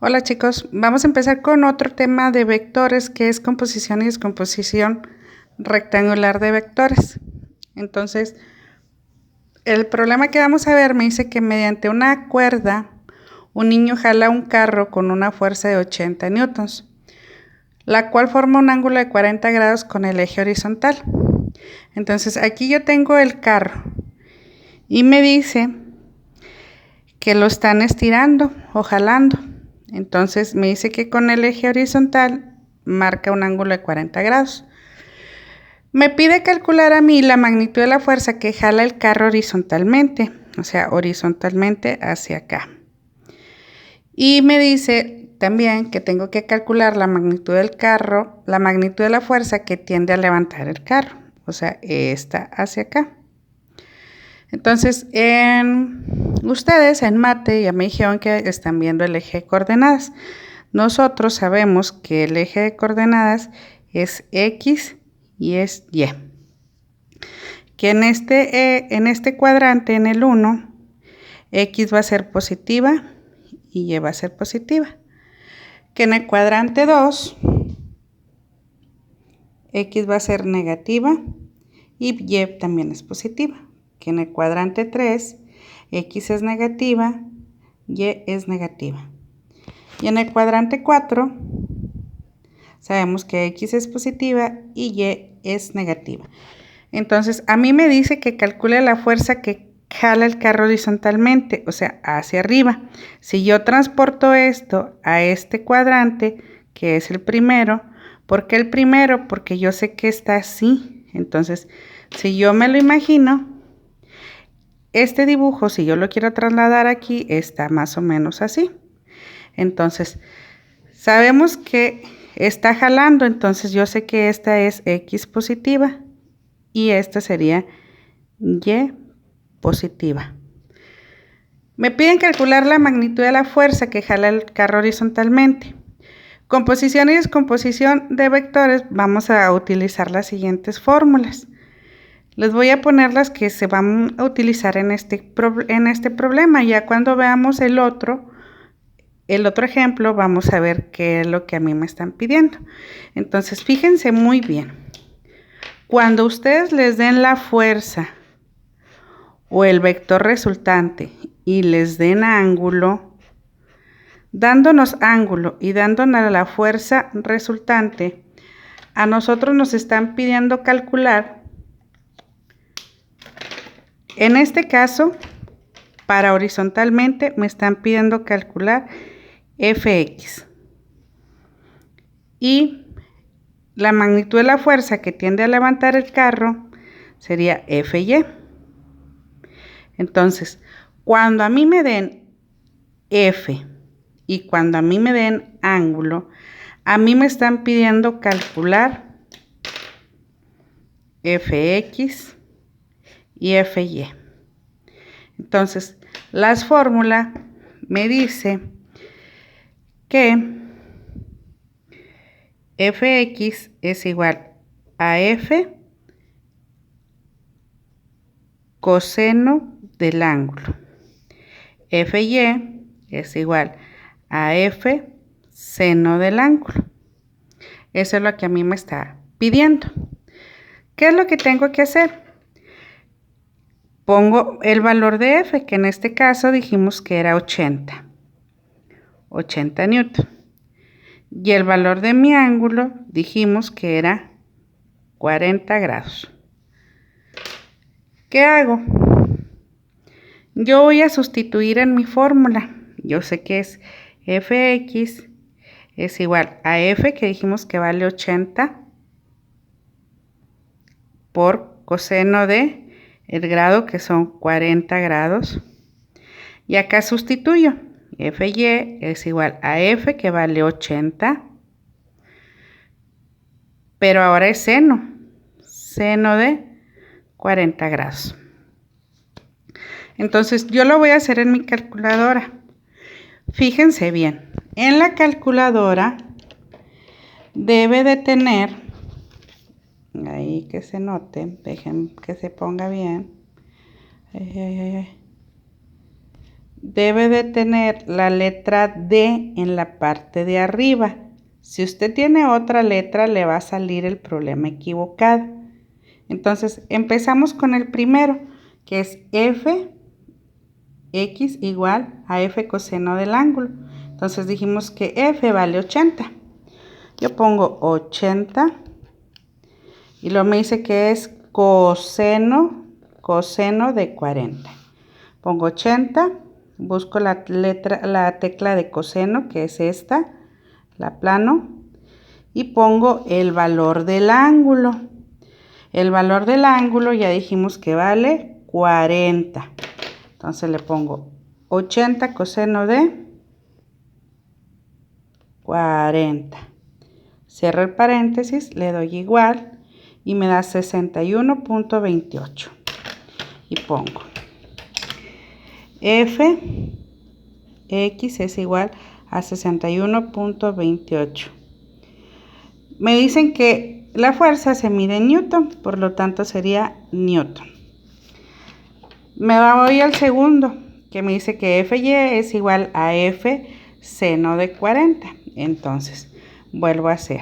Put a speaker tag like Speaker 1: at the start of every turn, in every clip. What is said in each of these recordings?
Speaker 1: Hola chicos, vamos a empezar con otro tema de vectores que es composición y descomposición rectangular de vectores. Entonces, el problema que vamos a ver me dice que mediante una cuerda un niño jala un carro con una fuerza de 80 newtons, la cual forma un ángulo de 40 grados con el eje horizontal. Entonces, aquí yo tengo el carro y me dice que lo están estirando o jalando. Entonces me dice que con el eje horizontal marca un ángulo de 40 grados. Me pide calcular a mí la magnitud de la fuerza que jala el carro horizontalmente, o sea, horizontalmente hacia acá. Y me dice también que tengo que calcular la magnitud del carro, la magnitud de la fuerza que tiende a levantar el carro, o sea, esta hacia acá. Entonces, ustedes en mate ya me dijeron que están viendo el eje de coordenadas. Nosotros sabemos que el eje de coordenadas es X y es Y. Que en este cuadrante, en el 1, X va a ser positiva y Y va a ser positiva. Que en el cuadrante 2, X va a ser negativa y Y también es positiva. Que en el cuadrante 3, X es negativa, Y es negativa. Y en el cuadrante 4, sabemos que X es positiva y Y es negativa. Entonces, a mí me dice que calcule la fuerza que jala el carro horizontalmente, o sea, hacia arriba. Si yo transporto esto a este cuadrante, que es el primero, ¿por qué el primero? Porque yo sé que está así. Entonces, si yo me lo imagino, este dibujo, si yo lo quiero trasladar aquí, está más o menos así. Entonces, sabemos que está jalando, entonces yo sé que esta es X positiva y esta sería Y positiva. Me piden calcular la magnitud de la fuerza que jala el carro horizontalmente. Composición y descomposición de vectores, vamos a utilizar las siguientes fórmulas. Les voy a poner las que se van a utilizar en este problema. Ya cuando veamos el otro ejemplo, vamos a ver qué es lo que a mí me están pidiendo. Entonces, fíjense muy bien. Cuando ustedes les den la fuerza o el vector resultante y les den ángulo, dándonos ángulo y dándonos la fuerza resultante, a nosotros nos están pidiendo calcular, en este caso, para horizontalmente me están pidiendo calcular Fx. Y la magnitud de la fuerza que tiende a levantar el carro sería Fy. Entonces, cuando a mí me den F y cuando a mí me den ángulo, a mí me están pidiendo calcular Fx y Fy. Entonces, las fórmulas me dice que Fx es igual a F coseno del ángulo. Fy es igual a F seno del ángulo. Eso es lo que a mí me está pidiendo. ¿Qué es lo que tengo que hacer? Pongo el valor de F, que en este caso dijimos que era 80 newton. Y el valor de mi ángulo dijimos que era 40 grados. ¿Qué hago? Yo voy a sustituir en mi fórmula. Yo sé que es Fx es igual a F, que dijimos que vale 80, por coseno de el grado, que son 40 grados. Y acá sustituyo. Fy es igual a F, que vale 80, pero ahora es seno de 40 grados. Entonces yo lo voy a hacer en mi calculadora. Fíjense bien, en la calculadora debe de tener, ahí que se note, dejen que se ponga bien, debe de tener la letra D en la parte de arriba. Si usted tiene otra letra, le va a salir el problema equivocado. Entonces, empezamos con el primero, que es f x igual a f coseno del ángulo. Entonces dijimos que f vale 80. Yo pongo 80 y luego me dice que es coseno de 40. Pongo 80, busco la tecla de coseno, que es esta, la aplano, y pongo el valor del ángulo. El valor del ángulo ya dijimos que vale 40. Entonces le pongo 80 coseno de 40. Cierro el paréntesis, le doy igual y me da 61.28. Y pongo f x es igual a 61.28. Me dicen que la fuerza se mide en newton, por lo tanto sería newton. Me voy al segundo, que me dice que Fy es igual a F seno de 40. Entonces, vuelvo a hacer.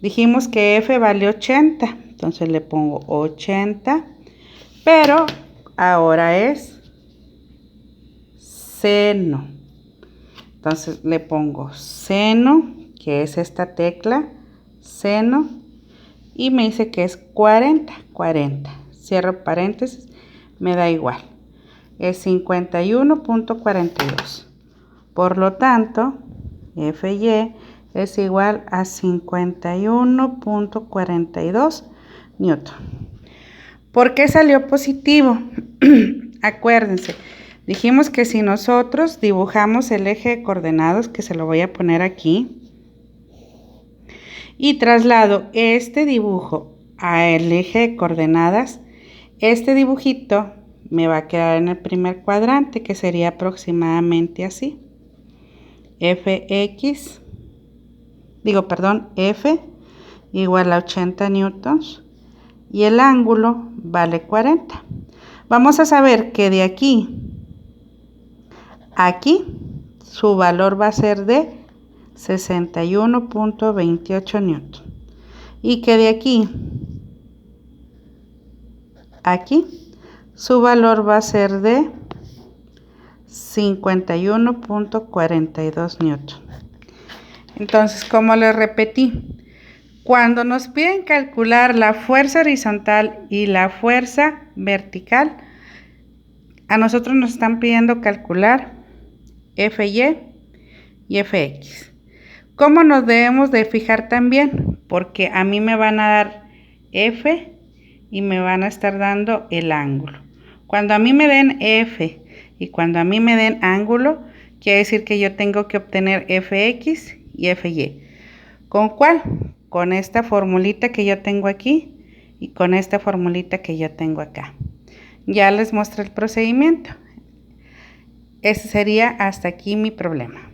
Speaker 1: Dijimos que F vale 80, entonces le pongo 80, pero ahora es seno. Entonces le pongo seno, que es esta tecla, seno, y me dice que es 40. Cierro paréntesis, me da igual. Es 51.42. Por lo tanto, Fy es igual a 51.42 newton. ¿Por qué salió positivo? Acuérdense, dijimos que si nosotros dibujamos el eje de coordenadas, que se lo voy a poner aquí, y traslado este dibujo al eje de coordenadas, este dibujito me va a quedar en el primer cuadrante, que sería aproximadamente así. F igual a 80 newtons y el ángulo vale 40. Vamos a saber que de aquí a aquí su valor va a ser de 61.28 newton y que de aquí a aquí su valor va a ser de 51.42 newton. Entonces, como les repetí, cuando nos piden calcular la fuerza horizontal y la fuerza vertical, a nosotros nos están pidiendo calcular Fy y Fx. ¿Cómo nos debemos de fijar también? Porque a mí me van a dar F y me van a estar dando el ángulo. Cuando a mí me den F y cuando a mí me den ángulo, quiere decir que yo tengo que obtener Fx y Fy. ¿Con cuál? Con esta formulita que yo tengo aquí y con esta formulita que yo tengo acá. Ya les muestro el procedimiento. Ese sería hasta aquí mi problema.